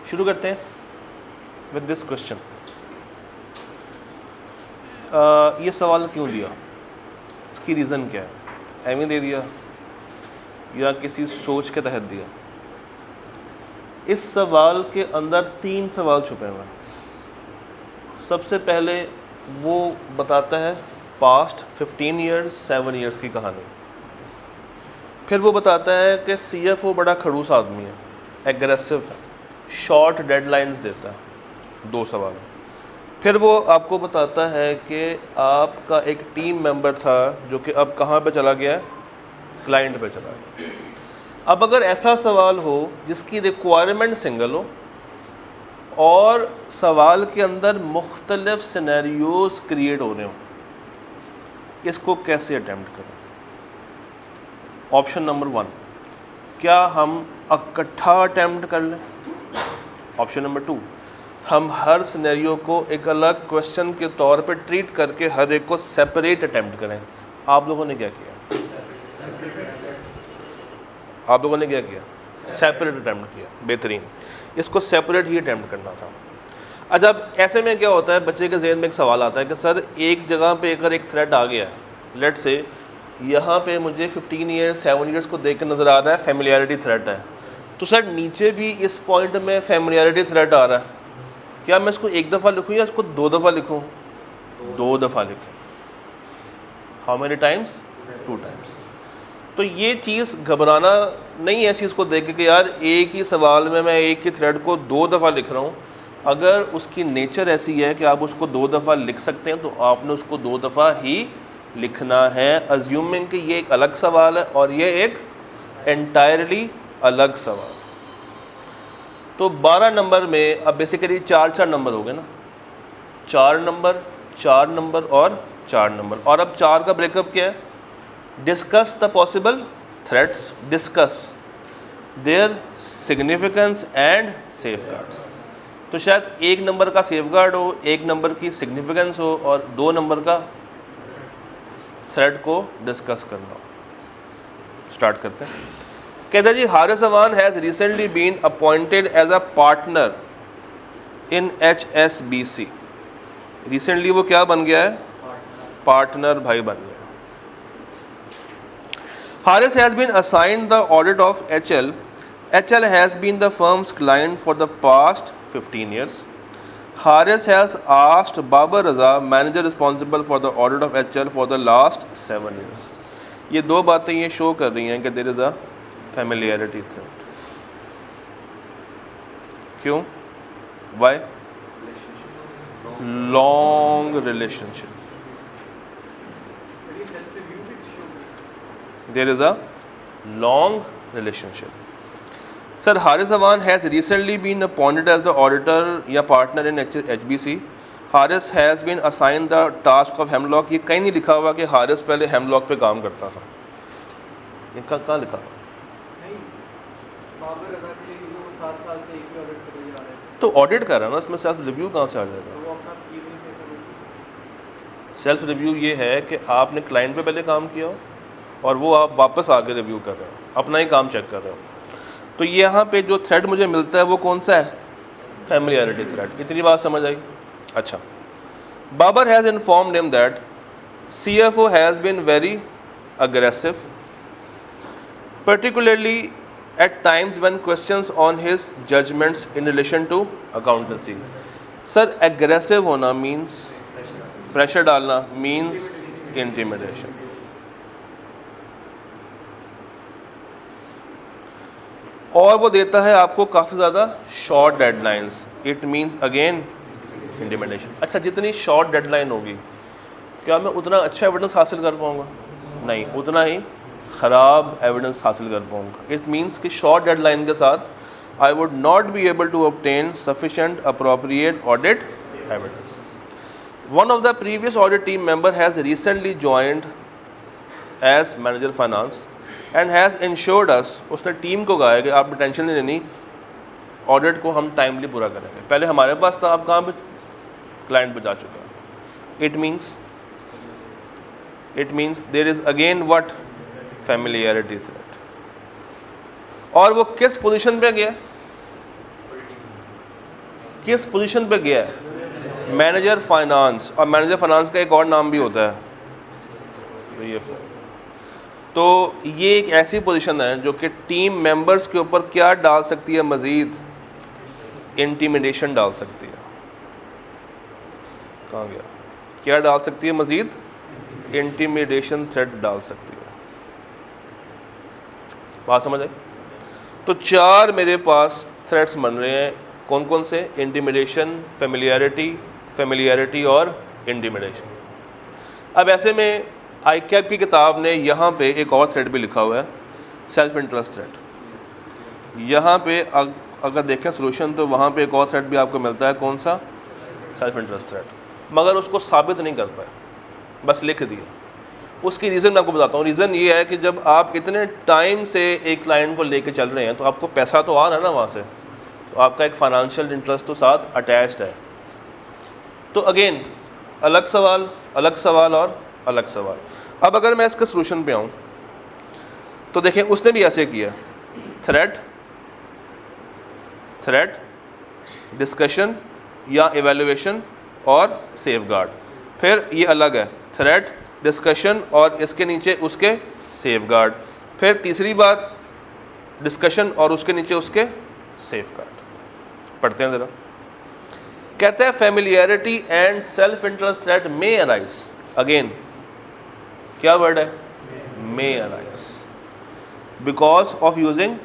शुरू करते हैं विद दिस क्वेश्चन। ये सवाल क्यों दिया, इसकी रीज़न क्या है? एम दे दिया या किसी सोच के तहत दिया? इस सवाल के अंदर 3 सवाल छुपे हुए हैं। सबसे पहले वो बताता है पास्ट 15 ईयर्स 7 ईयर्स की कहानी। फिर वो बताता है कि CFO बड़ा खड़ूस आदमी है, एग्रेसिव है, शॉर्ट डेडलाइंस देता है। 2 सवाल। फिर वो आपको बताता है कि आपका एक टीम मेंबर था जो कि अब कहाँ पे चला गया है, क्लाइंट पे चला गया। अब अगर ऐसा सवाल हो जिसकी रिक्वायरमेंट सिंगल हो और सवाल के अंदर मुख्तलिफ सिनेरियोज क्रिएट हो रहे हो, इसको कैसे अटेम्प्ट करें? ऑप्शन नंबर 1, क्या हम इकट्ठा अटेम्प्ट कर लें? ऑप्शन नंबर 2, हम हर सिनेरियो को एक अलग क्वेश्चन के तौर पे ट्रीट करके हर एक को सेपरेट अटेम्प्ट करें। आप लोगों ने क्या किया? आप लोगों ने क्या किया? सेपरेट अटेम्प्ट किया। बेहतरीन, इसको सेपरेट ही अटेम्प्ट करना था। अच्छा, अब ऐसे में क्या होता है, बच्चे के जहन में एक सवाल आता है कि सर एक जगह पे अगर एक थ्रेड आ गया है, लेट से यहाँ पे मुझे 15 ईयर्स 7 ईयर्स को देख कर नज़र आ रहा है फैमिलियरिटी थ्रेड है, तो सर नीचे भी इस पॉइंट में फैमिलियरिटी थ्रेड आ रहा है, क्या मैं इसको 1 दफ़ा लिखूँ या इसको 2 दफ़ा लिखूँ? 2 दफ़ा लिखूँ। How many times? 2 टाइम्स। तो ये चीज़ घबराना नहीं है इस चीज़ को देख के कि यार एक ही सवाल में मैं एक ही थ्रेड को 2 दफ़ा लिख रहा हूँ। अगर उसकी नेचर ऐसी है कि आप उसको 2 दफ़ा लिख सकते हैं तो आपने उसको 2 दफ़ा ही लिखना है, अज्यूमिंग कि ये एक अलग सवाल है और ये एक एंटायरली अलग सवाल। तो 12 नंबर में अब बेसिकली 4 नंबर हो गए ना, 4 नंबर, 4 नंबर और 4 नंबर। और अब 4 का ब्रेकअप क्या है? Discuss the possible threats, discuss their significance and safeguards. तो शायद 1 नंबर का सेफगार्ड हो, 1 नंबर की सिग्निफिकेंस हो और 2 नंबर का थ्रेड को डिस्कस करना हो। स्टार्ट करते हैं। कहते हैं जी, Haris Awan has recently been appointed as a partner in HSBC। Recently वो क्या बन गया है? पार्टनर भाई बन गया। Haris has been assigned the audit of HL. HL has been the firm's client for the past 15 years. Haris has asked Babar Raza, manager responsible for the audit of HL for the last 7 years. ये 2 बातें ये show कर रही हैं कि there is a familiarity threat. क्यों? Why? Long relationship. There is a long relationship. Sir, Haris Awan has recently been appointed as the auditor या partner in HBC. Haris has been assigned the task of Hemlock. ये कहीं नहीं लिखा हुआ कि हारिस पहले Hemlock पे काम करता था। ये कहाँ लिखा हुआ? तो ऑडिट कर रहा है ना, इसमें सेल्फ रिव्यू कहाँ से आ जाएगा? सेल्फ रिव्यू ये है कि आपने क्लाइंट पे पहले काम किया हो और वो आप वापस आके रिव्यू कर रहे हो, अपना ही काम चेक कर रहे हो। तो यहाँ पे जो थ्रेड मुझे मिलता है वो कौन सा है? Familiarity threat. इतनी बात समझ आई? अच्छा, Babar has informed him that CFO has been very aggressive, particularly at times when questions on his judgments in relation to accountancy. Sir aggressive होना means प्रेशर डालना, means intimidation. और वो देता है आपको काफ़ी ज़्यादा short deadlines, it means again intimidation. अच्छा, जितनी शॉर्ट डेडलाइन होगी क्या मैं उतना अच्छा एविडेंस हासिल कर पाऊँगा? नहीं, उतना ही ख़राब एविडेंस हासिल कर पाऊँगा। इट मीन्स कि शॉर्ट डेडलाइन के साथ I would not be able to obtain sufficient appropriate audit evidence. One of the previous audit team member has recently joined as manager finance and has ensured us, उसने team को कहा है कि आप tension नहीं लेनी, ऑडिट को हम टाइमली पूरा करेंगे। पहले हमारे पास था, आप कहाँ पे? क्लाइंट पे जा चुका है। It means there is again what? Familiarity threat. और वो किस पोजीशन पे गया? किस पोजीशन पे गया है? मैनेजर फाइनेंस, और मैनेजर फाइनेंस का एक और नाम भी होता है CFO। तो ये एक ऐसी पोजीशन है जो कि टीम मेंबर्स के ऊपर क्या डाल सकती है, मज़ीद इंटिमिडेशन डाल सकती है। कहाँ गया? क्या डाल सकती है? मज़ीद इंटिमिडेशन थ्रेट डाल सकती है। बात समझ आई? तो 4 मेरे पास थ्रेट्स बन रहे हैं। कौन कौन से? इंटिमिडेशन, फेमिलियरिटी और इंटिमिडेशन। अब ऐसे में ICAP की किताब ने यहाँ पे एक और थ्रेट भी लिखा हुआ है, सेल्फ इंटरेस्ट थ्रेट। यहाँ पे अगर देखें सोल्यूशन तो वहाँ पे एक और थ्रेट भी आपको मिलता है। कौन सा? Self interest threat. मगर उसको साबित नहीं कर पाए, बस लिख दिया। उसकी रीज़न मैं आपको बताता हूँ। रीज़न ये है कि जब आप इतने टाइम से एक क्लाइंट को लेके चल रहे हैं तो आपको पैसा तो आ रहा है ना वहाँ से, तो आपका एक फाइनेंशियल इंटरेस्ट तो साथ अटैच्ड है। तो अगेन अलग सवाल और अलग सवाल। अब अगर मैं इसके सोल्यूशन पे आऊँ तो देखें उसने भी ऐसे किया, थ्रेट, डिस्कशन या इवैल्यूएशन और सेफगार्ड। फिर ये अलग है, थ्रेट, डिस्कशन और इसके नीचे उसके सेफगार्ड। फिर तीसरी बात डिस्कशन और उसके नीचे उसके सेफगार्ड। पढ़ते हैं ज़रा। कहते हैं familiarity and self interest threat may arise. Again क्या वर्ड है? May arise because of using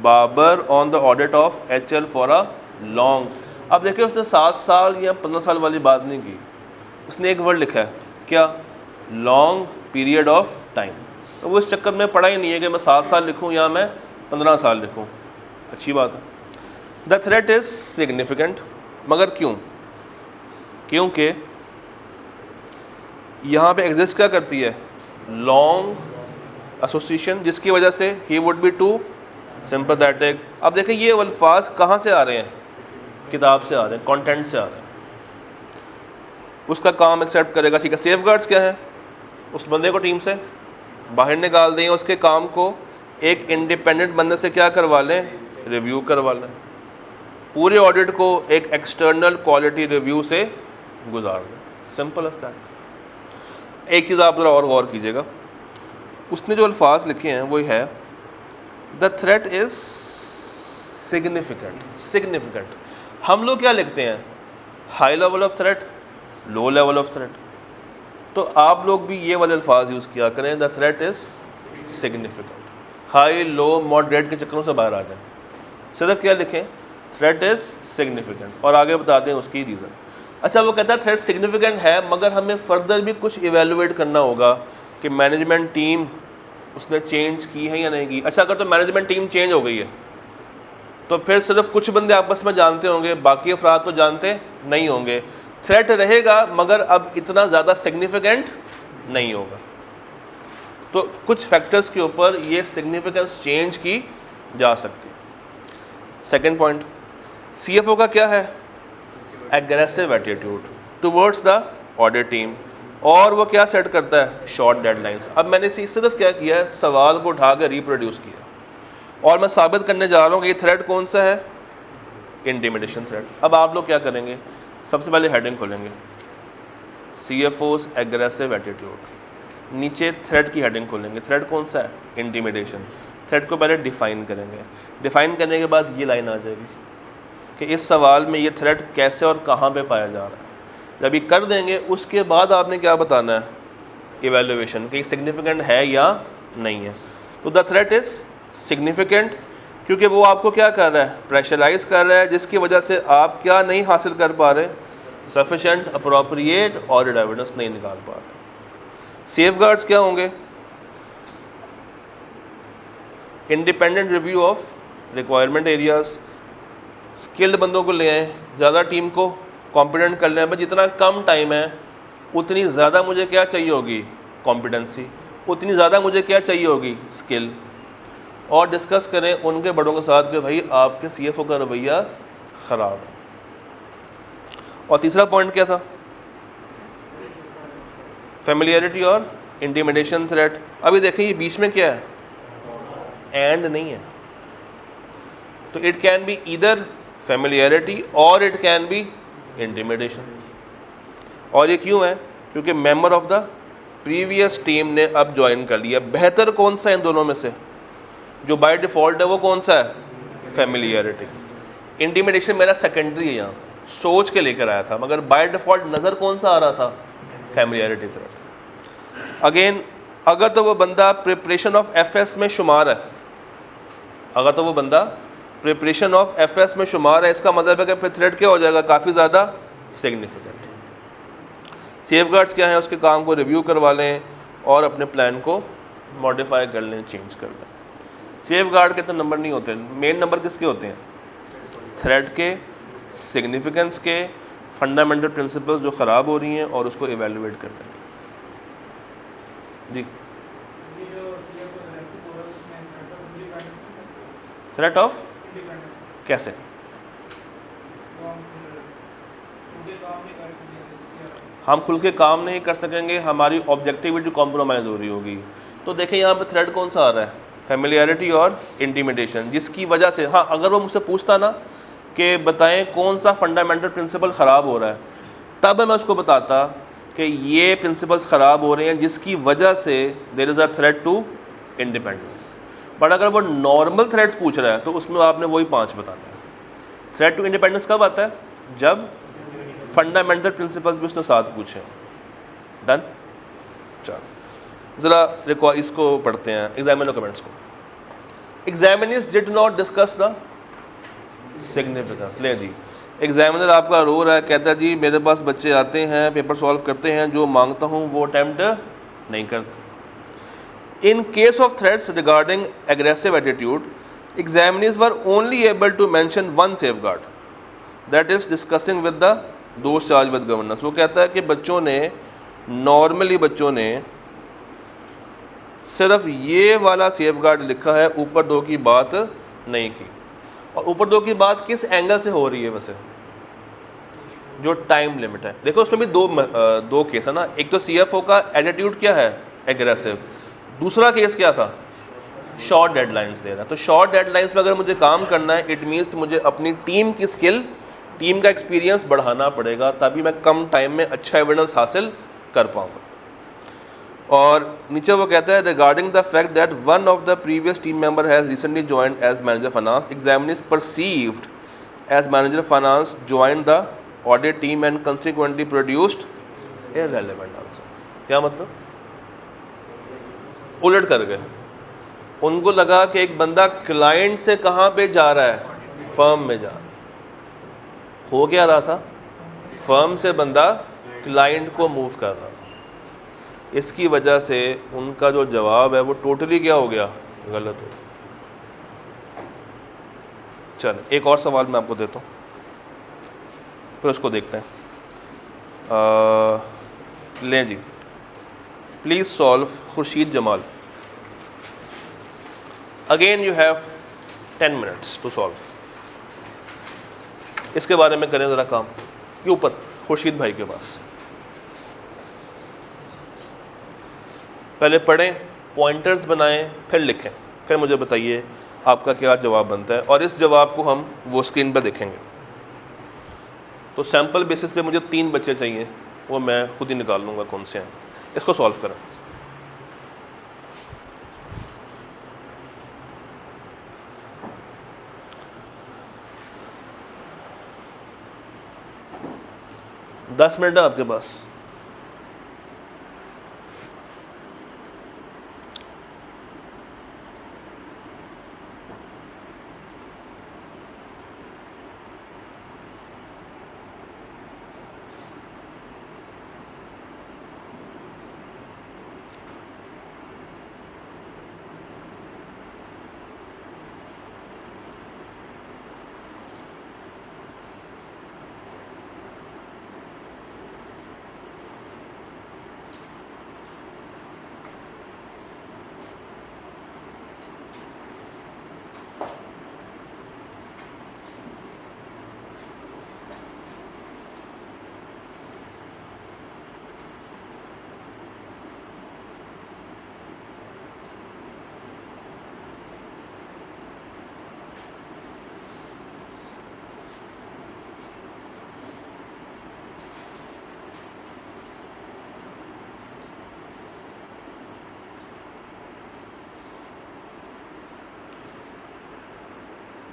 Babar on the audit of HL for a long. अब देखिए उसने 7 साल या 15 साल वाली बात नहीं की, उसने एक वर्ड लिखा है, क्या? Long period of time. तो वो इस चक्कर में पड़ा ही नहीं है कि मैं 7 साल लिखूं या मैं 15 साल लिखूं। अच्छी बात है। द थ्रेट इज़ सिग्निफिकेंट, मगर क्यों? क्योंकि यहाँ पे एग्जिस्ट क्या करती है? लॉन्ग एसोसिएशन, जिसकी वजह से he would be too sympathetic. अब देखिए ये अल्फाज कहाँ से आ रहे हैं? किताब से आ रहे हैं, कंटेंट से आ रहे हैं। उसका काम एक्सेप्ट करेगा, ठीक है। सेफगार्ड्स क्या है? उस बंदे को टीम से बाहर निकाल दें, उसके काम को एक इंडिपेंडेंट बंदे से क्या करवा लें? रिव्यू करवा लें। पूरे ऑडिट को एक एक्सटर्नल क्वालिटी रिव्यू से गुजार दें। Simple as that. एक चीज़ आप ज़रा और गौर कीजिएगा, उसने जो अल्फाज लिखे हैं वो है द थ्रेट इज़ सिग्निफिकेंट। हम लोग क्या लिखते हैं? High level of threat, low level of threat. तो आप लोग भी ये वाले अल्फाज यूज़ किया करें, the threat is significant. High low moderate के चक्करों से बाहर आ जाएं, सिर्फ क्या लिखें? थ्रेट इज़ सिग्निफिकेंट, और आगे बता दें उसकी रीज़न। अच्छा, वो कहता है थ्रेट सिग्निफिकेंट है मगर हमें फर्दर भी कुछ इवेलुएट करना होगा कि मैनेजमेंट टीम उसने चेंज की है या नहीं की। अच्छा, अगर तो मैनेजमेंट टीम चेंज हो गई है तो फिर सिर्फ कुछ बंदे आपस में जानते होंगे, बाकी अफराद तो जानते नहीं होंगे। थ्रेट रहेगा मगर अब इतना ज़्यादा सिग्निफिकेंट नहीं होगा। तो कुछ फैक्टर्स के ऊपर ये सिग्निफिकेंस चेंज की जा सकती है। सेकेंड पॉइंट, CFO का क्या है? Aggressive attitude towards the audit team, और वो क्या सेट करता है? Short deadlines. अब मैंने सिर्फ क्या किया है? सवाल को उठा कर रिप्रोड्यूस किया, और मैं साबित करने जा रहा हूँ कि ये थ्रेट कौन सा है? Intimidation threat. अब आप लोग क्या करेंगे? सबसे पहले हेडिंग खोलेंगे, CFO's एग्रेसिव एटीट्यूड। नीचे थ्रेट की हेडिंग खोलेंगे। थ्रेट कौन सा है? इंटिमिडेशन। थ्रेट को पहले डिफ़ाइन करेंगे। डिफ़ाइन करने के बाद ये लाइन आ जाएगी कि इस सवाल में ये थ्रेट कैसे और कहाँ पे पाया जा रहा है। जब ये कर देंगे उसके बाद आपने क्या बताना है? इवैल्यूएशन, कि सिग्निफिकेंट है या नहीं है। तो द थ्रेट इज़ सिग्निफिकेंट क्योंकि वो आपको क्या कर रहा है? प्रेशराइज कर रहा है, जिसकी वजह से आप क्या नहीं हासिल कर पा रहे? सफिशेंट अप्रोप्रिएट ऑडिट एविडेंस नहीं निकाल पा रहे। सेफगार्ड्स क्या होंगे? Independent review of requirement areas. Skilled बंदों को ले आएँ, ज़्यादा टीम को कॉम्पिटेंट कर लें। बस जितना कम टाइम है उतनी ज़्यादा मुझे क्या चाहिए होगी? कॉम्पिटेंसी। उतनी ज़्यादा मुझे क्या चाहिए होगी? स्किल। और डिस्कस करें उनके बड़ों के साथ कि भाई आपके CFO का रवैया ख़राब है। और तीसरा पॉइंट क्या था? फेमिलियरिटी और इंटिमिडेशन थ्रेट। अभी देखें ये बीच में क्या है? एंड नहीं है। तो it can be either familiarity और इट कैन बी इंटिमिडेशन। और ये क्यों है? क्योंकि member of the previous team ने अब ज्वाइन कर लिया। बेहतर कौन सा है इन दोनों में से? जो बाय डिफ़ॉल्ट है वो कौन सा है? फेमिलियरिटी। इंटिमिडेशन मेरा सेकेंडरी है, यहाँ सोच के लेकर आया था, मगर बाय डिफ़ॉल्ट नज़र कौन सा आ रहा था? फेमिलियरिटी तरफ। अगेन, अगर तो वो बंदा प्रिपरेशन ऑफ एफएस में शुमार है, अगर तो वो बंदा प्रिपरेशन ऑफ एफएस में शुमार है, इसका मतलब है कि फिर थ्रेट क्या हो जाएगा? काफ़ी ज़्यादा सिग्निफिकेंट। सेफगार्ड्स क्या हैं? उसके काम को रिव्यू करवा लें और अपने प्लान को मॉडिफाई कर लें, चेंज कर लें। सेफगार्ड के तो नंबर नहीं होते, मेन नंबर किसके होते हैं? थ्रेट के, सिग्निफिकेंस के, फंडामेंटल प्रिंसिपल्स जो ख़राब हो रही हैं और उसको इवेलुएट कर लें। जी, थ्रेट ऑफ कैसे? हम खुल के काम नहीं कर सकेंगे, हमारी ऑब्जेक्टिविटी कॉम्प्रोमाइज़ हो रही होगी। तो देखें यहाँ पे थ्रेड कौन सा आ रहा है? फेमिलियरिटी और इंटिमिडेशन, जिसकी वजह से, हाँ, अगर वो मुझसे पूछता ना कि बताएं कौन सा फंडामेंटल प्रिंसिपल ख़राब हो रहा है, तब मैं उसको बताता कि ये प्रिंसिपल्स ख़राब हो रहे हैं जिसकी वजह से there is a threat to independence. But अगर वो नॉर्मल थ्रेड्स पूछ रहा है तो उसमें आपने वही 5 बताना है। थ्रेट टू इंडिपेंडेंस कब आता है? जब फंडामेंटल प्रिंसिपल्स भी उसने साथ पूछे। डन? चलो ज़रा इसको पढ़ते हैं, एग्जामिनर कमेंट्स को। Examiners did not discuss the significance. ले जी, एग्जामिनर आपका रो रहा है, कहता है जी मेरे पास बच्चे आते हैं, पेपर सॉल्व करते हैं, जो मांगता हूँ वो अटैम्प्ट नहीं करते। In case of threats regarding aggressive attitude, examiners were only able to mention one safeguard, that is discussing with the दोस्त चार्ज विद गवर्नेंस। वो कहता है कि बच्चों ने नॉर्मली सिर्फ ये वाला सेफगार्ड लिखा है, ऊपर 2 की बात नहीं की। और ऊपर 2 की बात किस एंगल से हो रही है? वैसे जो टाइम लिमिट है, देखो उसमें भी दो केस है ना। एक तो सीएफओ का एटीट्यूड क्या है? एग्रेसिव। दूसरा केस क्या था? शॉर्ट डेडलाइंस देना। तो शॉर्ट डेडलाइंस में अगर मुझे काम करना है, इट मीन्स मुझे अपनी टीम की स्किल, टीम का एक्सपीरियंस बढ़ाना पड़ेगा, तभी मैं कम टाइम में अच्छा एविडेंस हासिल कर पाऊँगा। और नीचे वो कहता है regarding the fact that one of the previous team member has recently joined as manager finance, examiners perceived as manager finance joined the audit team and consequently produced irrelevant answer. क्या मतलब? उलट कर गए। उनको लगा कि एक बंदा क्लाइंट से कहाँ पे जा रहा है? फर्म में जा रहा है। हो क्या रहा था? फर्म से बंदा क्लाइंट को मूव कर रहा था। इसकी वजह से उनका जो जवाब है वो टोटली क्या हो गया? गलत हो। चल एक और सवाल मैं आपको देता हूँ, फिर उसको देखते हैं। लें जी, please solve Khurshid Jamal. Again you have 10 minutes to solve. इसके बारे में करें ज़रा काम। ये ऊपर खुर्शीद भाई के पास पहले पढ़ें, पॉइंटर्स बनाएं, फिर लिखें, फिर मुझे बताइए आपका क्या जवाब बनता है, और इस जवाब को हम वो स्क्रीन पर देखेंगे। तो सैम्पल बेसिस पे मुझे 3 बच्चे चाहिए, वो मैं खुद ही निकाल लूँगा कौन से हैं। इसको सॉल्व करें। दस मिनट है आपके पास।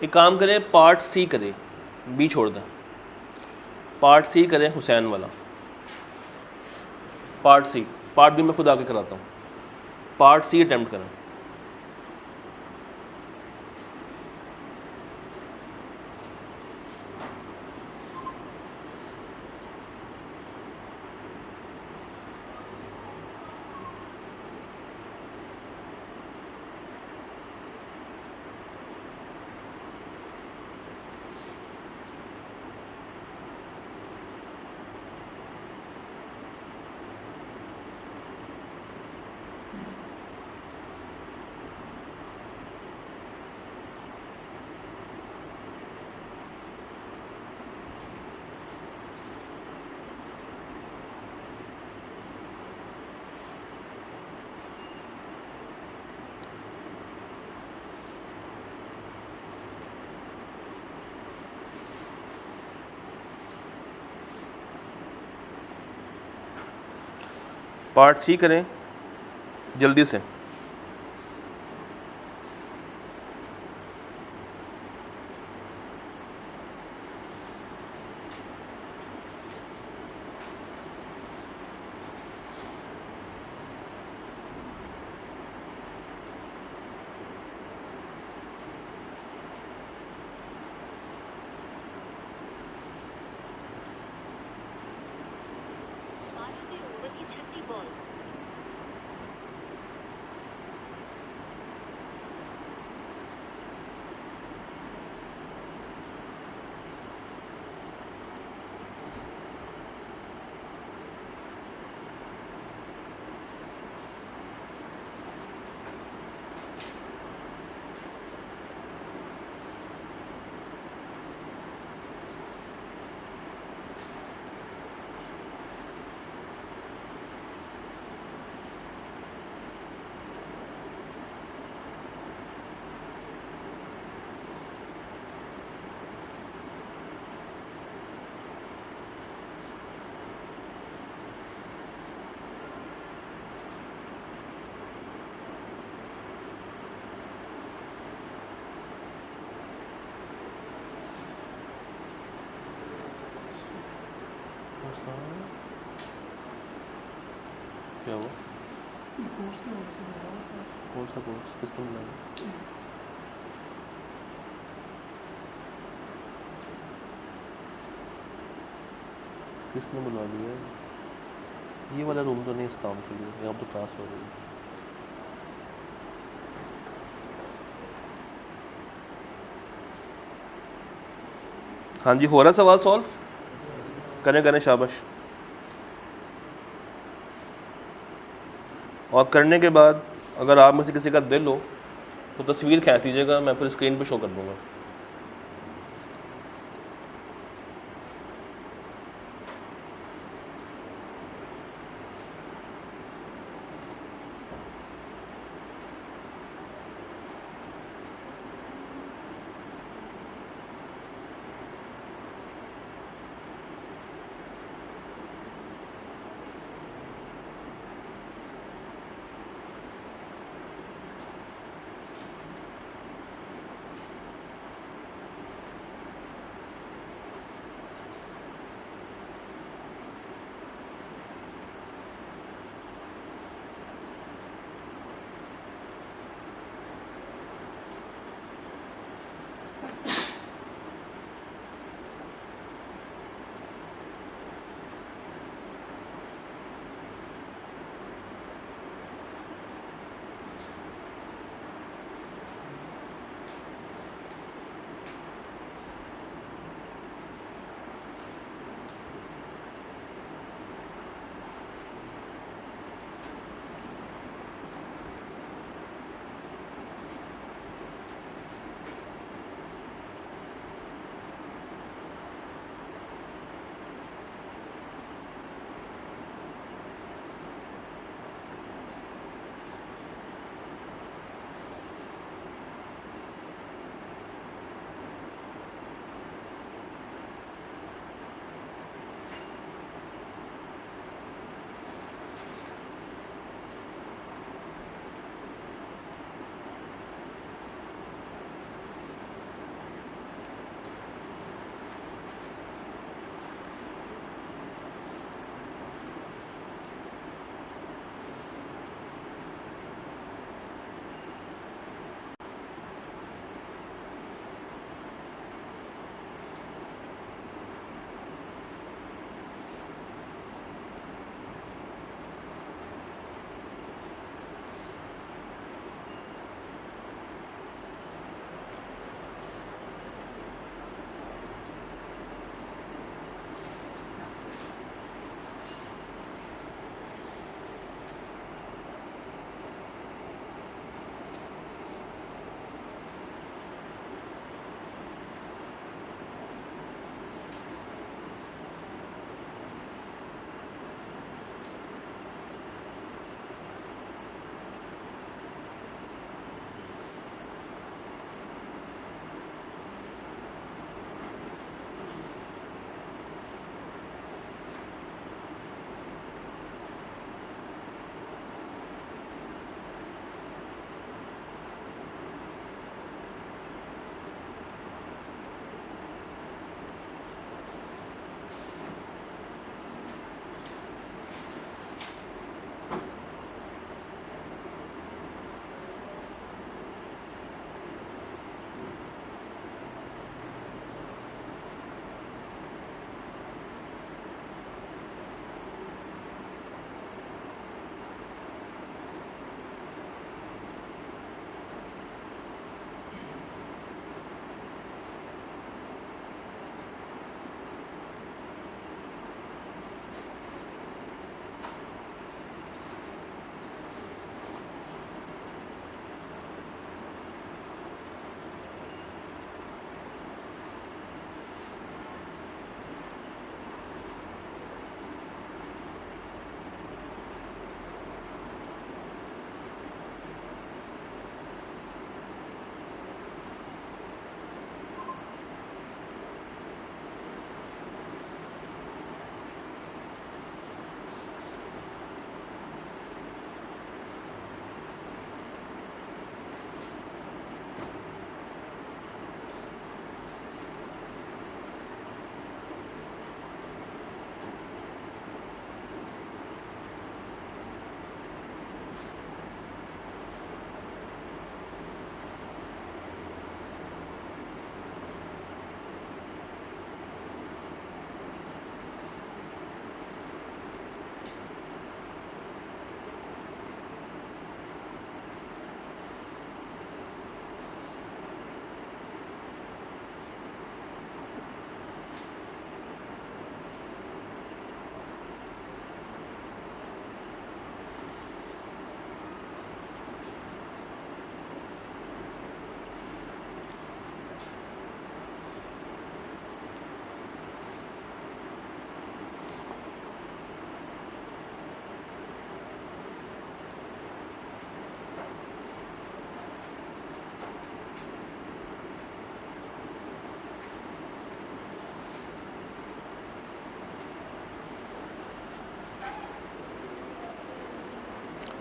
एक काम करें, पार्ट सी करें, बी छोड़ दें, पार्ट सी करें हुसैन वाला, पार्ट सी, पार्ट बी मैं खुद आके कराता हूँ, पार्ट सी अटैम्प्ट करें। पार्ट सी करें जल्दी से। छठी बॉल। क्या हुआ? कौन सा कोर्स किसने बनाया? किसने बुला लिया? ये वाला रूम तो नहीं इस काम के लिए, अब तो क्लास हो रही है। हाँ जी, हो रहा सवाल सॉल्व? करें करें, शाबाश। और करने के बाद अगर आप में से किसी का दिल हो तो तस्वीर खींच दीजिएगा, मैं फिर स्क्रीन पे शो कर दूँगा।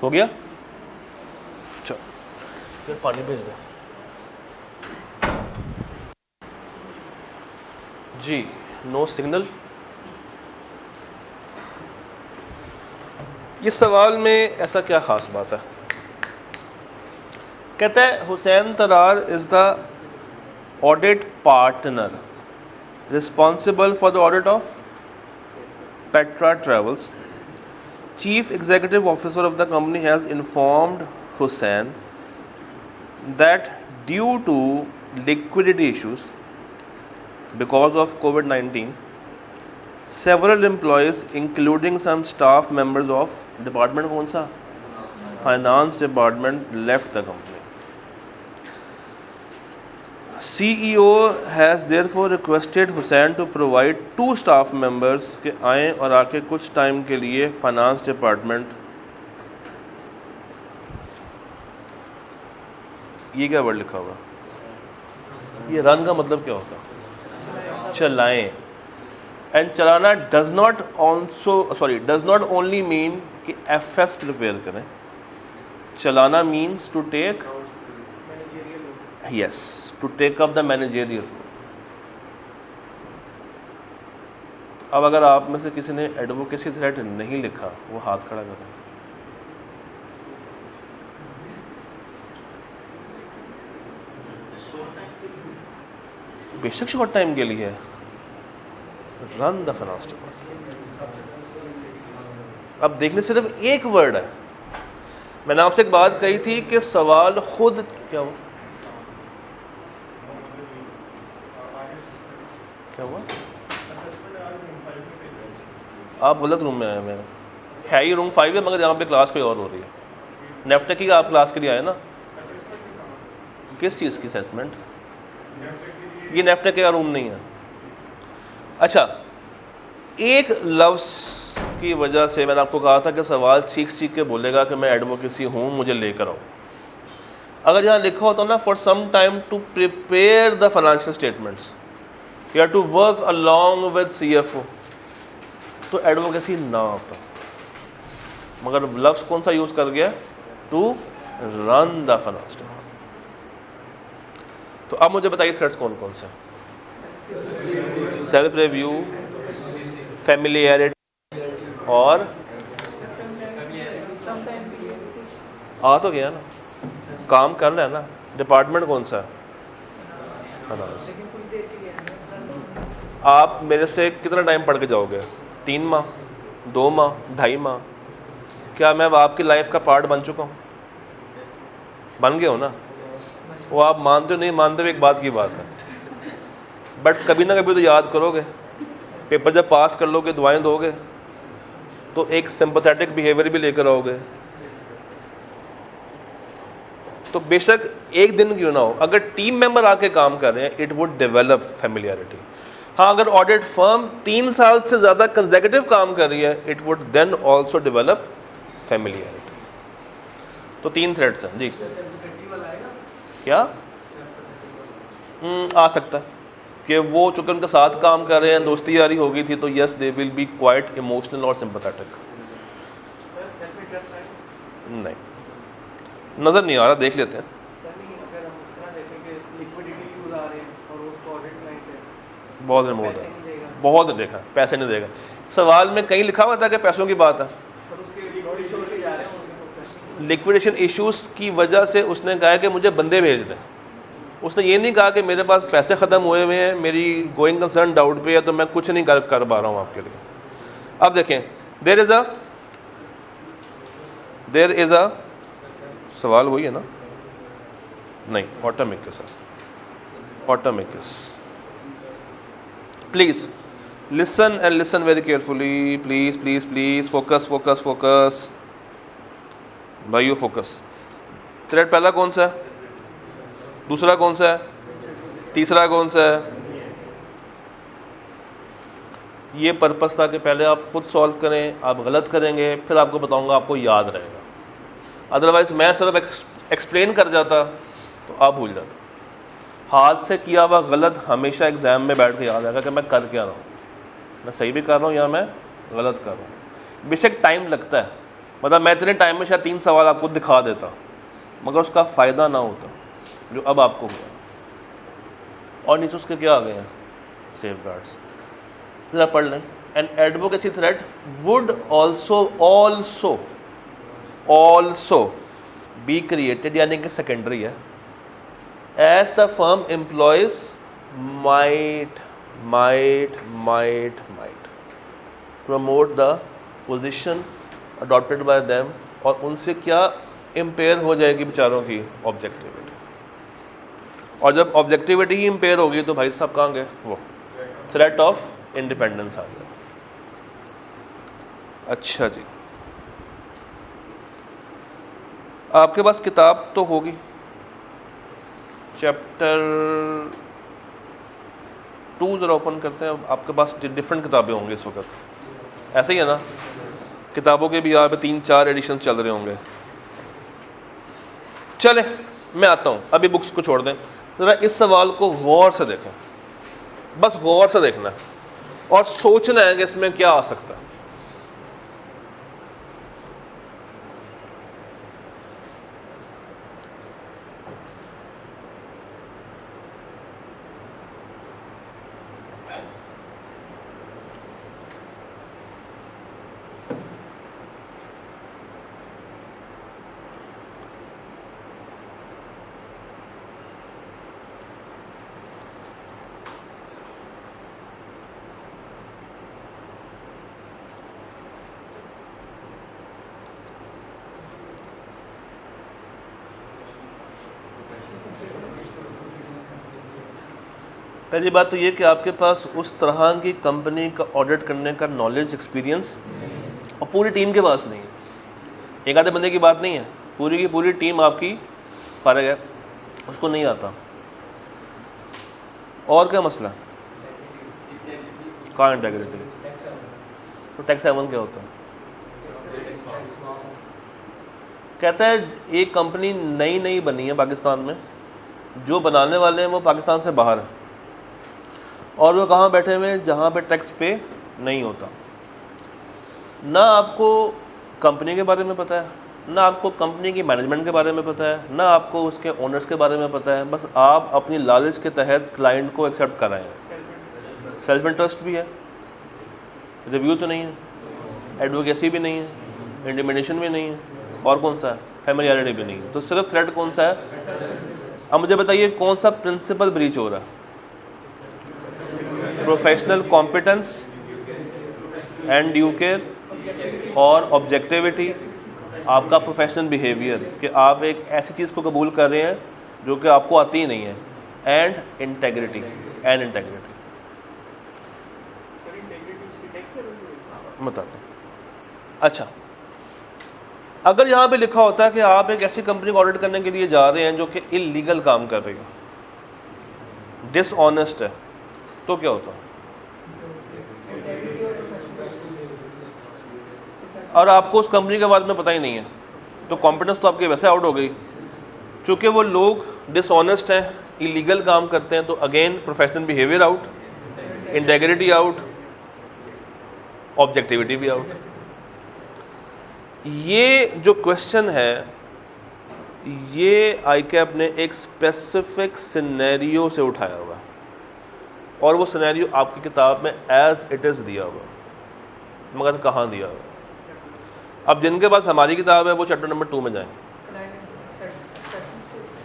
हो गया? चलो फिर पानी भेज दे जी। No signal. इस सवाल में ऐसा क्या ख़ास बात है? कहता है Hussain Tarar is the audit partner responsible for the audit of Petra travels. Chief executive officer of the company has informed Hussain that due to liquidity issues because of COVID-19, several employees including some staff members of department कौन सा? Finance department left the company. CEO has therefore requested Hussain to provide 2 staff members के आएँ और आके कुछ time के लिए finance department. ये क्या वर्ड लिखा हुआ? ये रन का मतलब क्या होता है? चलाएं। एंड चलाना डज नॉट ओनली मीन कि FS प्रिपेयर करें। चलाना means to take to take up the managerial. अब अगर आप में से किसी ने एडवोकेसी थ्रेट नहीं लिखा, वो हाथ खड़ा करें। बेशक शॉर्ट टाइम के लिए रन द फाइनेंस डिपार्टमेंट। अब देखने सिर्फ एक वर्ड है। मैंने आपसे एक बात कही थी कि सवाल खुद क्या हुआ? आप गलत रूम में आए। मेरा है ही रूम 5 है, मगर यहाँ पे क्लास कोई और हो रही है। नेफ्टेक की आप क्लास के लिए आए ना? किस चीज़ की असेसमेंट? ये नेफ्टेक का रूम नहीं है। अच्छा, एक लफ्ज़ की वजह से मैंने आपको कहा था कि सवाल चीख के बोलेगा कि मैं एडवोकेसी हूँ, मुझे लेकर आओ। अगर यहाँ लिखा होता ना for some time to prepare the financial statements या to work along with CFO, तो एडवोकेसी ना होता। मगर लफ्ज़ कौन सा यूज़ कर गया? To run the finance. तो अब मुझे बताइए थ्रेड्स कौन कौन से? सेल्फ रिव्यू, फैमिलियरिटी और आ तो गया ना, काम कर रहा है ना। डिपार्टमेंट कौन सा है? फाइनेंस। आप मेरे से कितना टाइम पढ़ के जाओगे? 3 माह, 2 माह, 2.5 माह? क्या मैं अब आपकी लाइफ का पार्ट बन चुका हूँ? बन गए हो ना? वो आप मानते हो नहीं मानते हो एक बात की बात है, बट कभी ना कभी तो याद करोगे। पेपर जब पास कर लोगे, दुआएं दोगे, तो एक सिंपैथेटिक बिहेवियर भी लेकर आओगे। तो बेशक एक दिन क्यों ना हो, अगर टीम मेंबर आके काम कर रहे हैं, इट वुड डेवलप फैमिलियरिटी। हाँ, अगर ऑडिट फर्म 3 साल से ज़्यादा कंसेक्यूटिव काम कर रही है, it would then also develop familiarity. तो 3 थ्रेड्स हैं जी। क्या आ सकता है कि वो चूँकि उनके साथ काम कर रहे हैं, दोस्ती यारी हो गई थी, तो yes they will be quite emotional और सिंपैथेटिक। नहीं, नज़र नहीं आ रहा, देख लेते हैं। बहुत रिमोट है, बहुत देखा, पैसे नहीं देगा। सवाल में कहीं लिखा हुआ था कि पैसों की बात है। लिक्विडेशन इश्यूज की वजह से उसने कहा कि मुझे बंदे भेज दें। उसने ये नहीं कहा कि मेरे पास पैसे ख़त्म हुए हुए हैं, मेरी गोइंग कंसर्न डाउट पे है, तो मैं कुछ नहीं कर पा रहा हूँ आपके लिए। अब देखें, देयर इज़ अ सवाल वही है ना? नहीं, ऑटोमेकिस है, ऑटोमेकिस। Please listen and listen very carefully. Please please please focus focus focus भाइयों, फोकस। थ्रेड पहला कौन सा है? दूसरा कौन सा है? तीसरा कौन सा है? ये पर्पस था कि पहले आप खुद सॉल्व करें, आप गलत करेंगे, फिर आपको बताऊंगा, आपको याद रहेगा। अदरवाइज़ मैं सिर्फ एक्सप्लेन कर जाता तो आप भूल जाते। हाथ से किया हुआ गलत हमेशा एग्ज़ाम में बैठ के याद आएगा कि मैं कर क्या रहा हूँ, मैं सही भी कर रहा हूँ या मैं गलत कर रहा हूँ। बेशक टाइम लगता है, मतलब मैं इतने टाइम में शायद 3 सवाल आपको दिखा देता, मगर उसका फ़ायदा ना होता जो अब आपको हुआ। और नीचे उसके क्या आ गए हैं सेफ गार्ड्स, ज़रा पढ़ लें। An advocacy threat would also be created, यानी कि सेकेंडरी है, as the firm employees might promote the position adopted by them, और उनसे क्या इम्पेयर हो जाएगी बेचारों की ऑब्जेक्टिविटी। और जब ऑब्जेक्टिविटी ही इम्पेयर होगी तो भाई साहब कहाँ गए वो थ्रेट ऑफ इंडिपेंडेंस आ गया। अच्छा जी, आपके पास किताब तो होगी, चैप्टर 2 ज़रा ओपन करते हैं। आपके पास डिफरेंट किताबें होंगी इस वक्त, ऐसे ही है ना? किताबों के भी यहाँ पे 3-4 एडिशन चल रहे होंगे। चले मैं आता हूँ, अभी बुक्स को छोड़ दें, ज़रा इस सवाल को गौर से देखें, बस गौर से देखना है और सोचना है कि इसमें क्या आ सकता है। पहली बात तो ये कि आपके पास उस तरह की कंपनी का ऑडिट करने का नॉलेज, एक्सपीरियंस और पूरी टीम के पास नहीं है। एक आधे बंदे की बात नहीं है, पूरी की पूरी टीम आपकी फारग है, उसको नहीं आता। और क्या मसला है? कहाँ इंटेग्रिटी? तो टैक्स हेवन क्या होता है? कहता है एक कंपनी नई बनी है पाकिस्तान में, जो बनाने वाले हैं वो पाकिस्तान से बाहर है, और वो कहाँ बैठे हुए हैं? जहाँ पे टैक्स पे नहीं होता। ना आपको कंपनी के बारे में पता है, ना आपको कंपनी की मैनेजमेंट के बारे में पता है, ना आपको उसके ओनर्स के बारे में पता है। बस आप अपनी लालच के तहत क्लाइंट को एक्सेप्ट कर रहे हैं। सेल्फ इंटरेस्ट भी है, रिव्यू तो नहीं है, एडवोकेसी भी नहीं है, इंडिमिनेशन भी नहीं है, और कौन सा है? फैमिलियरिटी भी नहीं है। तो सिर्फ थ्रेट कौन सा है? अब मुझे बताइए कौन सा प्रिंसिपल ब्रीच हो रहा है? Professional competence and due care और ऑब्जेक्टिविटी, आपका प्रोफेशनल बिहेवियर कि आप एक ऐसी चीज़ को कबूल कर रहे हैं जो कि आपको आती ही नहीं है, एंड इंटेग्रिटी बताता हूँ। अच्छा, अगर यहाँ पे लिखा होता है कि आप एक ऐसी कंपनी को ऑडिट करने के लिए जा रहे हैं जो कि इलीगल काम कर रही है, डिसऑनेस्ट है, तो क्या होता? और आपको उस कंपनी के बारे में पता ही नहीं है, तो कॉम्पिटेंस तो आपकी वैसे आउट हो गई। चूँकि वो लोग डिसऑनेस्ट हैं, इलीगल काम करते हैं, तो again professional behaviour out, integrity out, objectivity भी आउट। ये जो क्वेश्चन है ये ICAP ने एक स्पेसिफिक सिनेरियो से उठाया हुआ है, और वो सिनेरियो आपकी किताब में एज इट इज़ दिया हुआ, मगर कहाँ दिया हुआ? अब जिनके पास हमारी किताब है वो चैप्टर नंबर 2 में जाएं,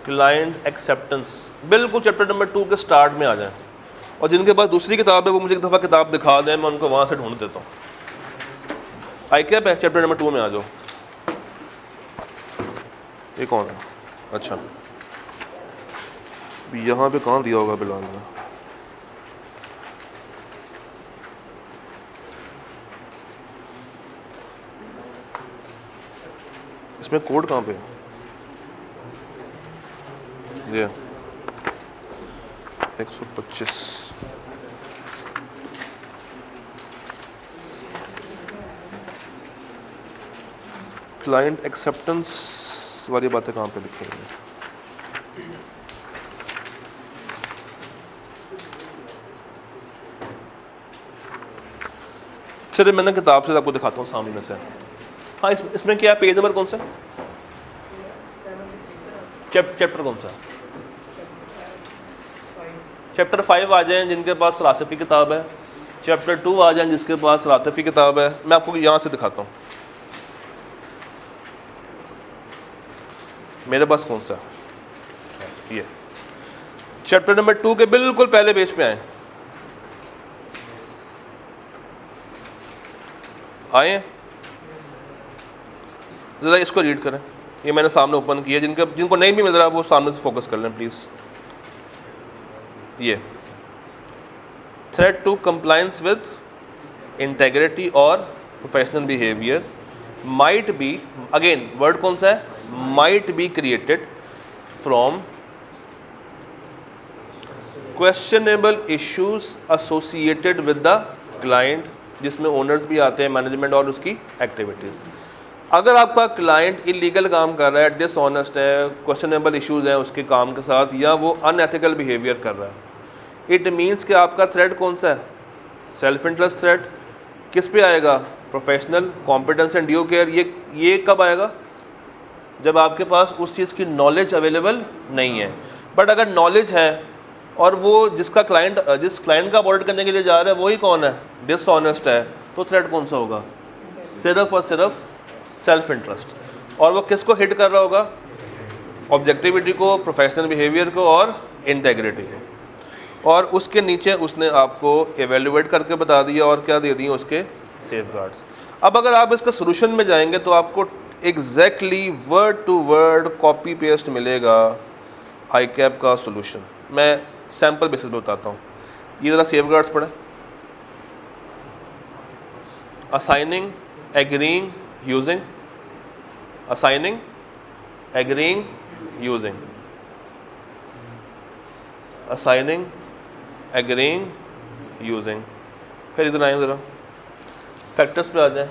क्लाइंट एक्सेप्टेंस, बिल्कुल चैप्टर नंबर 2 के स्टार्ट में आ जाएं। और जिनके पास दूसरी किताब है वो मुझे एक दफ़ा किताब दिखा दें, मैं उनको वहाँ से ढूंढ देता हूँ। ICAP है, चैप्टर नंबर 2 में आ जाओ। ये कौन है? अच्छा, यहाँ पे कहाँ दिया होगा बिलाल ने? इसमें कोड कहाँ पे है? ये 125। क्लाइंट एक्सेप्टेंस वाली बातें कहाँ पे लिखी हुई हैं? चलिए मैंने किताब से आपको दिखाता हूँ सामने से। हाँ, इसमें क्या पेज नंबर कौन सा, चैप्टर कौन सा? चैप्टर 5 आ जाएं जिनके पास रासिफ की किताब है, चैप्टर 2 आ जाएं जिसके पास रातिफ की किताब है। मैं आपको यहाँ से दिखाता हूँ मेरे पास कौन सा, ये चैप्टर नंबर 2 के बिल्कुल पहले पेज पे आए, ज़रा इसको रीड करें। ये मैंने सामने ओपन किया, जिनको नहीं भी मिल रहा वो सामने से फोकस कर लें प्लीज़। ये threat to compliance with integrity और professional behaviour might be, again word कौन सा है, might be created from questionable issues associated with the client, जिसमें ओनर्स भी आते हैं, मैनेजमेंट और उसकी एक्टिविटीज़। अगर आपका क्लाइंट इलीगल काम कर रहा है, डिसऑनेस्ट है, क्वेश्चनेबल इश्यूज हैं उसके काम के साथ, या वो अनएथिकल बिहेवियर कर रहा है, इट मीन्स कि आपका थ्रेट कौन सा है, सेल्फ इंटरेस्ट थ्रेट। किस पे आएगा, professional competence and due care. ये कब आएगा, जब आपके पास उस चीज़ की नॉलेज अवेलेबल नहीं है। बट अगर नॉलेज है और वो जिस क्लाइंट का ऑडिट करने के लिए जा रहा है वही कौन है, डिसऑनेस्ट है, तो थ्रेट कौन सा होगा, सिर्फ और सिर्फ सेल्फ इंटरेस्ट। और वो किसको हिट कर रहा होगा, ऑब्जेक्टिविटी को, प्रोफेशनल बिहेवियर को और इंटेग्रिटी को। और उसके नीचे उसने आपको एवेल्युएट करके बता दिया और क्या दे दिए उसके सेफगार्ड्स। अब अगर आप इसका सोल्यूशन में जाएंगे तो आपको exactly word to word copy paste मिलेगा आईकैप का सोल्यूशन। मैं सैम्पल बेसिस पे बताता हूँ। ये ज़रा सेफगार्ड्स पढ़ें। Assigning, agreeing, using, assigning, agreeing, using, assigning, agreeing, using. फिर इधर आए, ज़रा फैक्टर्स पे आ जाए।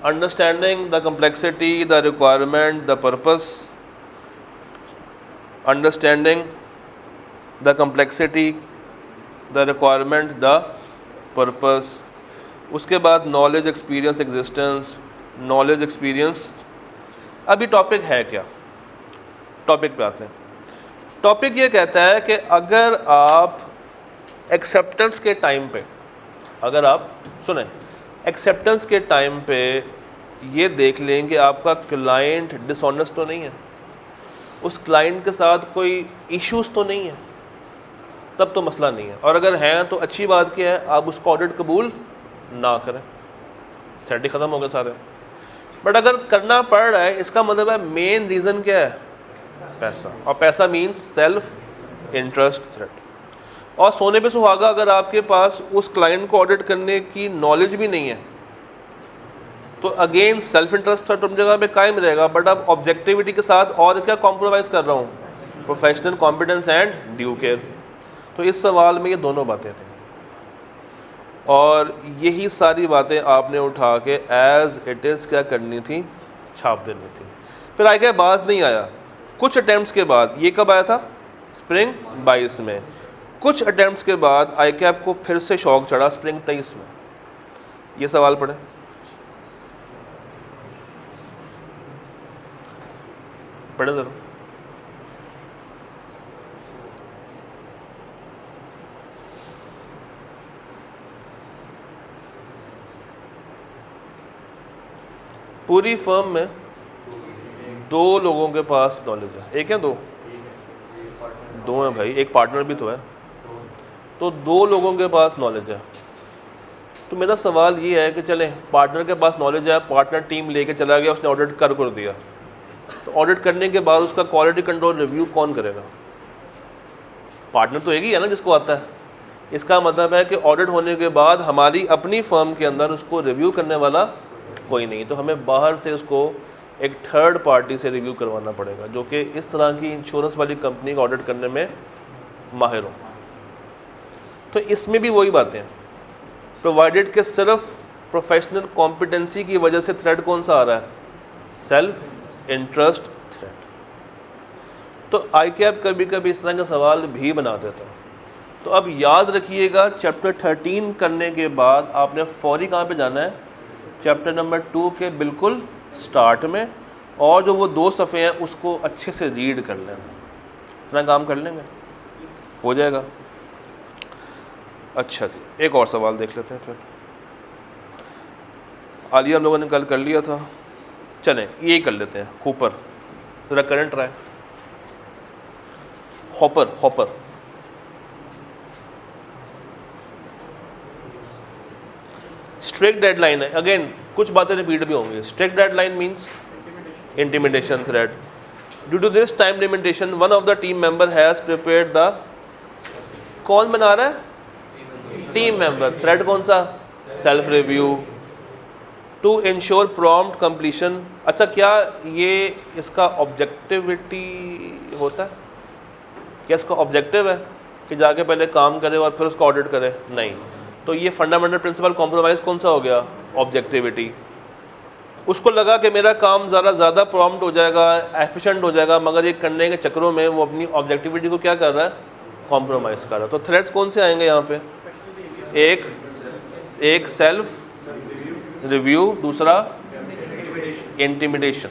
Understanding the complexity, the requirement, the purpose, understanding the complexity, the requirement, the purpose. उसके बाद knowledge, experience, existence, knowledge, experience. अभी टॉपिक है क्या, टॉपिक पे आते हैं। टॉपिक ये कहता है कि अगर आप एक्सेप्टेंस के टाइम पे, अगर आप सुने एक्सेप्टेंस के टाइम पे ये देख लें कि आपका क्लाइंट डिसऑनेस्ट तो नहीं है, उस क्लाइंट के साथ कोई इश्यूज तो नहीं है, तब तो मसला नहीं है। और अगर हैं तो अच्छी बात क्या है, आप उसका ऑडिट कबूल ना करें, थ्रेट ही ख़त्म हो गए सारे। बट अगर करना पड़ रहा है, इसका मतलब है मेन रीज़न क्या है, पैसा। और पैसा मीन्स सेल्फ इंटरेस्ट थ्रेट। और सोने पे सुहागा, अगर आपके पास उस क्लाइंट को ऑडिट करने की नॉलेज भी नहीं है तो अगेन सेल्फ इंटरेस्ट थ्रेट अपनी जगह पे कायम रहेगा। बट अब ऑब्जेक्टिविटी के साथ और क्या कॉम्प्रोमाइज़ कर रहा हूँ, professional competence and due care. तो इस सवाल में ये दोनों बातें थी और यही सारी बातें आपने उठा के एज इट इज़ क्या करनी थी, छाप देनी थी। फिर आगे बाज नहीं आया कुछ अटैम्प्ट्स के बाद। ये कब आया था, स्प्रिंग 22 में। कुछ अटैम्प्ट्स के बाद आईकैप को फिर से शौक चढ़ा स्प्रिंग 23 में। ये सवाल पढ़े, पढ़े ज़रा। पूरी फर्म में 2 लोगों के पास नॉलेज है, एक है दो हैं भाई, एक पार्टनर भी तो है, तो 2 लोगों के पास नॉलेज है। तो मेरा सवाल ये है कि चलें पार्टनर के पास नॉलेज है, पार्टनर टीम लेके चला गया, उसने ऑडिट कर दिया, तो ऑडिट करने के बाद उसका क्वालिटी कंट्रोल रिव्यू कौन करेगा, पार्टनर तो एक ही है ना जिसको आता है। इसका मतलब है कि ऑडिट होने के बाद हमारी अपनी फर्म के अंदर उसको रिव्यू करने वाला कोई नहीं, तो हमें बाहर से उसको एक थर्ड पार्टी से रिव्यू करवाना पड़ेगा जो कि इस तरह की इंश्योरेंस वाली कंपनी का ऑडिट करने में माहिर हो। तो इसमें भी वही बातें हैं, प्रोवाइडेड कि सिर्फ प्रोफेशनल कॉम्पिटेंसी की वजह से थ्रेट कौन सा आ रहा है, सेल्फ इंटरेस्ट थ्रेट। तो आईकैप कभी कभी इस तरह का सवाल भी बना देता है। तो अब याद रखिएगा, चैप्टर 13 करने के बाद आपने फौरी कहाँ पे जाना है, चैप्टर नंबर 2 के बिल्कुल स्टार्ट में, और जो वो 2 सफ़े हैं उसको अच्छे से रीड कर लेना। इतना काम कर लेंगे, हो जाएगा। अच्छा जी, एक और सवाल देख लेते हैं फिर। आलिया हम लोगों ने कल कर लिया था, चलें यही कर लेते हैं। हॉपर, ज़रा करंट रहा है। हॉपर, हॉपर स्ट्रिक्ट डेडलाइन है। अगेन कुछ बातें रिपीट भी होंगी। Strict deadline means intimidation threat. Due to this time limitation one of the team member has prepared the, कौन बना रहा है? Team member. थ्रेट कौन सा? Self review to ensure prompt completion. अच्छा, क्या ये इसका ऑब्जेक्टिविटी होता है? क्या इसका ऑब्जेक्टिव है कि जाके पहले काम करे और फिर उसका ऑडिट करे? नहीं। तो ये फंडामेंटल प्रिंसिपल कॉम्प्रोमाइज़ कौन सा हो गया? ऑब्जेक्टिविटी। उसको लगा कि मेरा काम ज़्यादा प्रॉम्प्ट हो जाएगा, एफिशिएंट हो जाएगा, मगर ये करने के चक्करों में वो अपनी ऑब्जेक्टिविटी को क्या कर रहा है? कॉम्प्रोमाइज़ कर रहा है। तो थ्रेट्स कौन से आएंगे यहाँ पे? एक सेल्फ रिव्यू, दूसरा इंटिमिडेशन।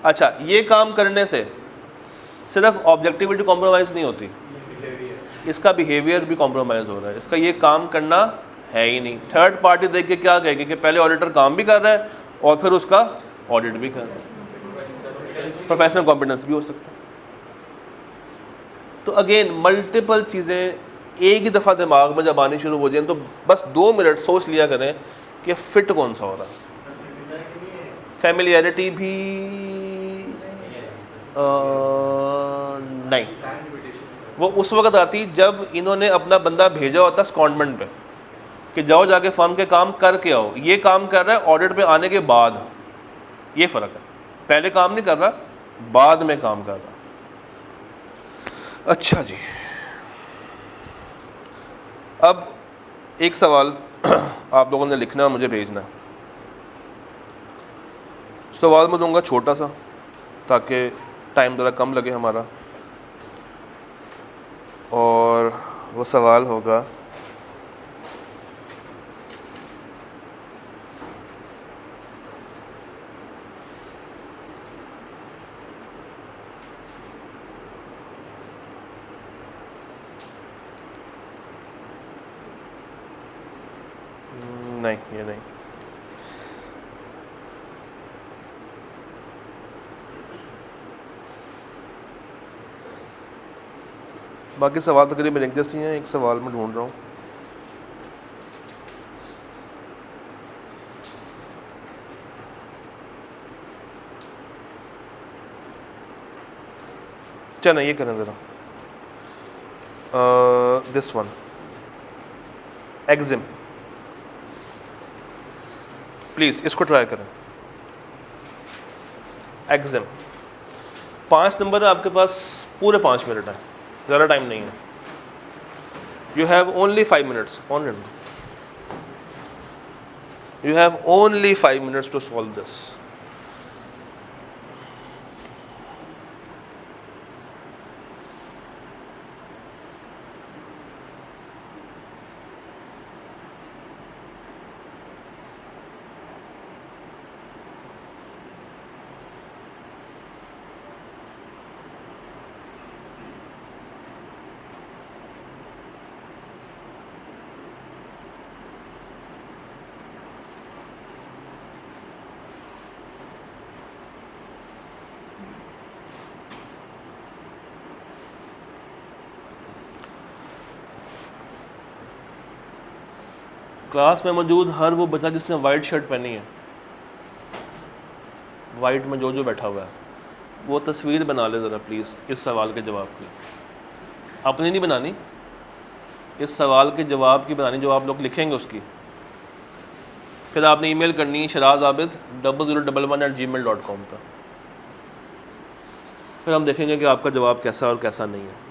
अच्छा, ये काम करने से सिर्फ ऑब्जेक्टिविटी कॉम्प्रोमाइज़ नहीं होती, इसका बिहेवियर भी कॉम्प्रोमाइज़ हो रहा है। इसका ये काम करना है ही नहीं। थर्ड पार्टी देख के क्या कहेगी कि पहले ऑडिटर काम भी कर रहा है और फिर उसका ऑडिट भी कर रहा है। प्रोफेशनल कॉम्पिटेंस भी हो सकता है। तो अगेन मल्टीपल चीज़ें एक ही दफ़ा दिमाग में जब आनी शुरू हो जाए तो बस 2 मिनट सोच लिया करें कि फ़िट कौन सा हो रहा है। फैमिलियरिटी भी नहीं, वो उस वक्त आती जब इन्होंने अपना बंदा भेजा होता सेकंडमेंट पे कि जाओ जाके फर्म के काम करके आओ। ये काम कर रहा है ऑडिट पे आने के बाद, ये फ़र्क है। पहले काम नहीं कर रहा, बाद में काम कर रहा। अच्छा जी, अब एक सवाल आप लोगों ने लिखना है, मुझे भेजना। सवाल मैं दूंगा छोटा सा ताकि टाइम ज़रा कम लगे हमारा, और वो सवाल होगा नहीं, ये नहीं। बाकी सवाल तकरीबन एक जैसी हैं। एक सवाल मैं ढूंढ रहा हूँ। चलो ये करें ज़रा, दिस वन, एक्जिम। प्लीज़ इसको ट्राई करें। एक्जिम 5 नंबर है आपके पास, पूरे 5 मिनट है, ज़्यादा टाइम नहीं है। You have only 5 minutes, you have only 5 minutes to solve this. Class में मौजूद हर वो बच्चा जिसने वाइट शर्ट पहनी है, वाइट में जो बैठा हुआ है, वो तस्वीर बना ले ज़रा प्लीज़ इस सवाल के जवाब की। अपनी नहीं बनानी, इस सवाल के जवाब की बनानी, जो आप लोग लिखेंगे उसकी। फिर आपने ईमेल करनी है shirazabid0011@gmail.com पर। फिर हम देखेंगे कि आपका जवाब कैसा और कैसा नहीं है।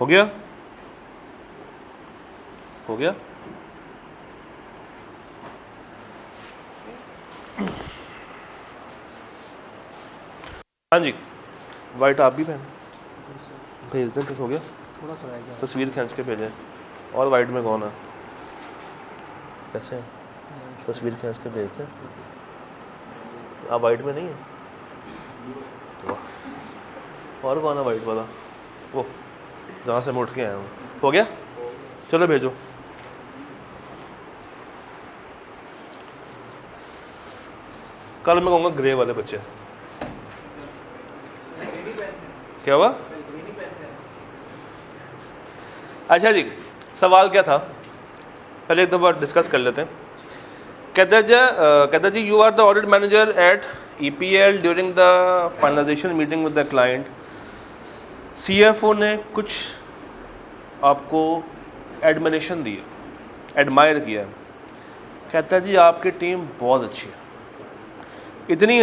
हो गया? हो गया? हाँ जी, वाइट आप भी पहन भेज दें फिर। हो गया? थोड़ा सा रह गया। तस्वीर खींच के भेजें। और वाइट में कौन है? कैसे हैं? तस्वीर खींच के भेज दें। आप वाइट में नहीं है? वाह। और कौन है वाइट वाला? वो जहाँ से मैं उठ के आया हूँ। हो गया? चलो भेजो। कल मैं कहूँगा ग्रे वाले बच्चे। क्या हुआ? अच्छा जी, सवाल क्या था पहले एक दफ़ा डिस्कस कर लेते हैं। कहता जी you are the audit manager at EPL during the finalisation meeting with the client. CFO ने कुछ आपको एडमिरेशन दी है, एडमायर किया है। कहता जी आपकी टीम बहुत अच्छी है, इतनी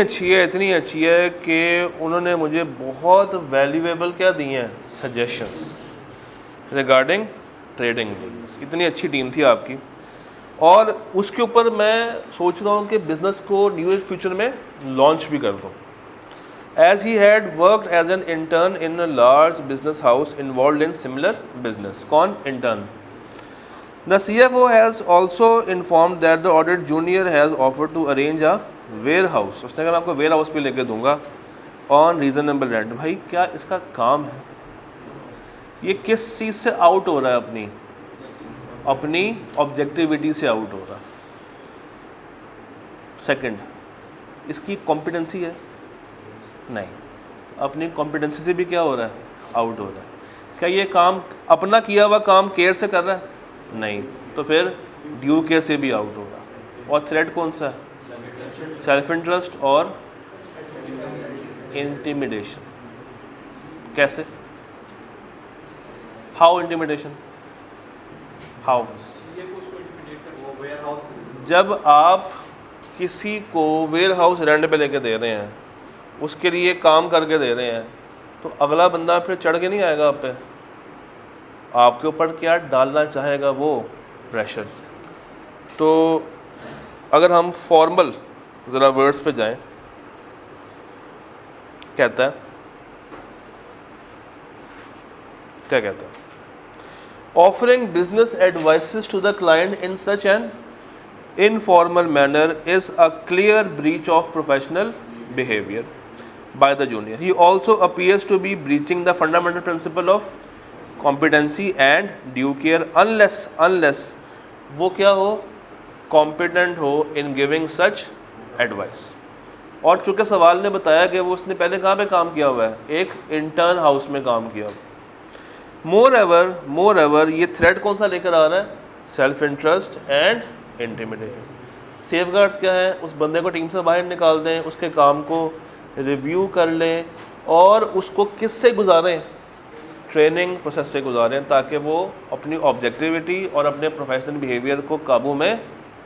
अच्छी है कि उन्होंने मुझे बहुत वैल्यूएबल क्या दिए हैं, सजेशंस रिगार्डिंग ट्रेडिंग। इतनी अच्छी टीम थी आपकी, और उसके ऊपर मैं सोच रहा हूँ कि बिज़नेस को न्यू फ्यूचर में लॉन्च भी कर दूँ। As he had worked as an intern in a large business house involve in similar business. कौन? Intern. The CFO has also inform that the audit junior has offered to arrange a warehouse. उसने कहा मैं आपको ware house भी लेके दूंगा on reasonable rent. भाई क्या इसका काम है? ये किस चीज़ से आउट हो रहा है? अपनी ऑब्जेक्टिविटी से आउट हो रहा है। सेकंड, इसकी कॉम्पिटेंसी है? नहीं, अपनी कॉम्पिटेंसी से भी क्या हो रहा है? आउट हो रहा है। क्या ये काम अपना किया हुआ काम केयर से कर रहा है? नहीं, तो फिर ड्यू केयर से भी आउट हो रहा है। और थ्रेट कौन सा है? सेल्फ इंटरेस्ट और इंटिमिडेशन। कैसे? How intimidation? हाउ? जब आप किसी को वेयर हाउस रेंट पे लेके दे रहे हैं, उसके लिए काम करके दे रहे हैं, तो अगला बंदा फिर चढ़ के नहीं आएगा आप पे, आपके ऊपर क्या डालना चाहेगा? वो प्रेशर। तो अगर हम फॉर्मल ज़रा वर्ड्स पे जाएं, कहता है क्या कहता है? Offering business advices to the client in such an informal manner is a clear breach of professional behavior by the junior. He also appears to be breaching the fundamental principle of competency and due care unless वो क्या हो? competent हो in giving such advice. और चूँकि सवाल ने बताया कि वो उसने पहले कहाँ पे काम किया हुआ है? एक इंटर्न हाउस में काम किया हुआ। मोर एवर ये थ्रेट कौन सा लेकर आ रहा है? Self interest and intimidation. Safeguards क्या है? उस बंदे को टीम से बाहर निकाल दें, उसके काम को रिव्यू कर लें और उसको किससे गुजारें? ट्रेनिंग प्रोसेस से गुजारें, ताकि वो अपनी ऑब्जेक्टिविटी और अपने प्रोफेशनल बिहेवियर को काबू में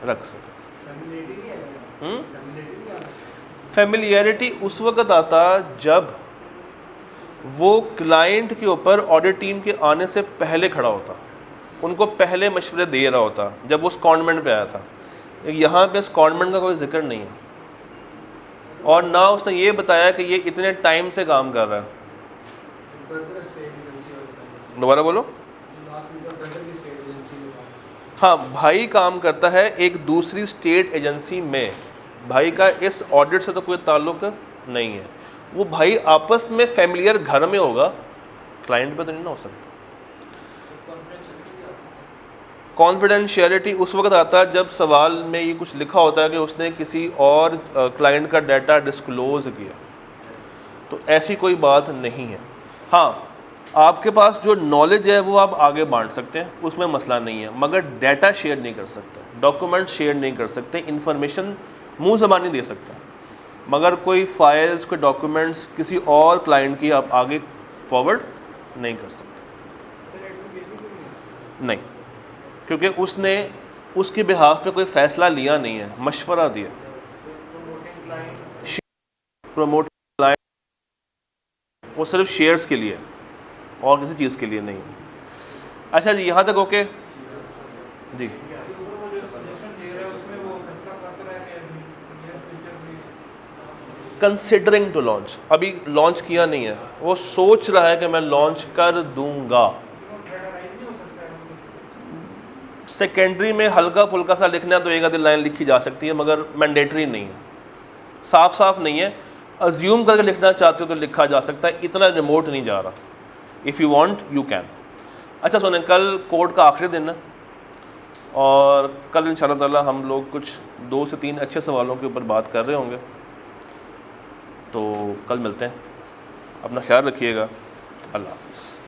रख सकें। फैमिलियरिटी उस वक्त आता जब वो क्लाइंट के ऊपर ऑडिट टीम के आने से पहले खड़ा होता, उनको पहले मशवरे दे रहा होता, जब वो स्कॉन्डमेंट पे आया था। यहाँ पे स्कॉन्डमेंट का कोई जिक्र नहीं है, और ना उसने ये बताया कि ये इतने टाइम से काम कर रहा है। दोबारा बोलो। हाँ, भाई काम करता है एक दूसरी स्टेट एजेंसी में। भाई का इस ऑडिट से तो कोई ताल्लुक नहीं है। वो भाई आपस में फैमिलियर घर में होगा, क्लाइंट पे तो नहीं ना हो सकता। कॉन्फिडेंशियलिटी उस वक्त आता है जब सवाल में ये कुछ लिखा होता है कि उसने किसी और क्लाइंट का डाटा डिस्क्लोज किया, तो ऐसी कोई बात नहीं है। हाँ, आपके पास जो नॉलेज है वो आप आगे बांट सकते हैं, उसमें मसला नहीं है, मगर डाटा शेयर नहीं कर सकते, डॉक्यूमेंट शेयर नहीं कर सकते, इन्फॉर्मेशन मुंह ज़बानी दे सकता है, मगर कोई फाइल्स, कोई डॉक्यूमेंट्स किसी और क्लाइंट की आप आगे फॉरवर्ड नहीं कर सकते। नहीं, क्योंकि उसने उसके बिहाफ पे कोई फ़ैसला लिया नहीं है, मशवरा दिया। प्रमोट क्लाइंट वो सिर्फ शेयर्स के लिए, और किसी चीज़ के लिए नहीं। अच्छा जी, यहाँ तक ओके जी। कंसिडरिंग टू लॉन्च, अभी लॉन्च किया नहीं है, वो सोच रहा है कि मैं लॉन्च कर दूंगा। सेकेंडरी में हल्का फुल्का सा लिखना है तो एक आधी लाइन लिखी जा सकती है, मगर मैंडेटरी नहीं है, साफ साफ नहीं है। अज्यूम करके लिखना चाहते हो तो लिखा जा सकता है, इतना रिमोट नहीं जा रहा। If you want you can. अच्छा सुने, कल कोर्ट का आखिरी दिन है और कल इंशाल्लाह ताला हम लोग कुछ 2 से 3 अच्छे सवालों के ऊपर बात कर रहे होंगे, तो कल मिलते हैं। अपना ख्याल रखिएगा। अल्लाह हाफ़िज़।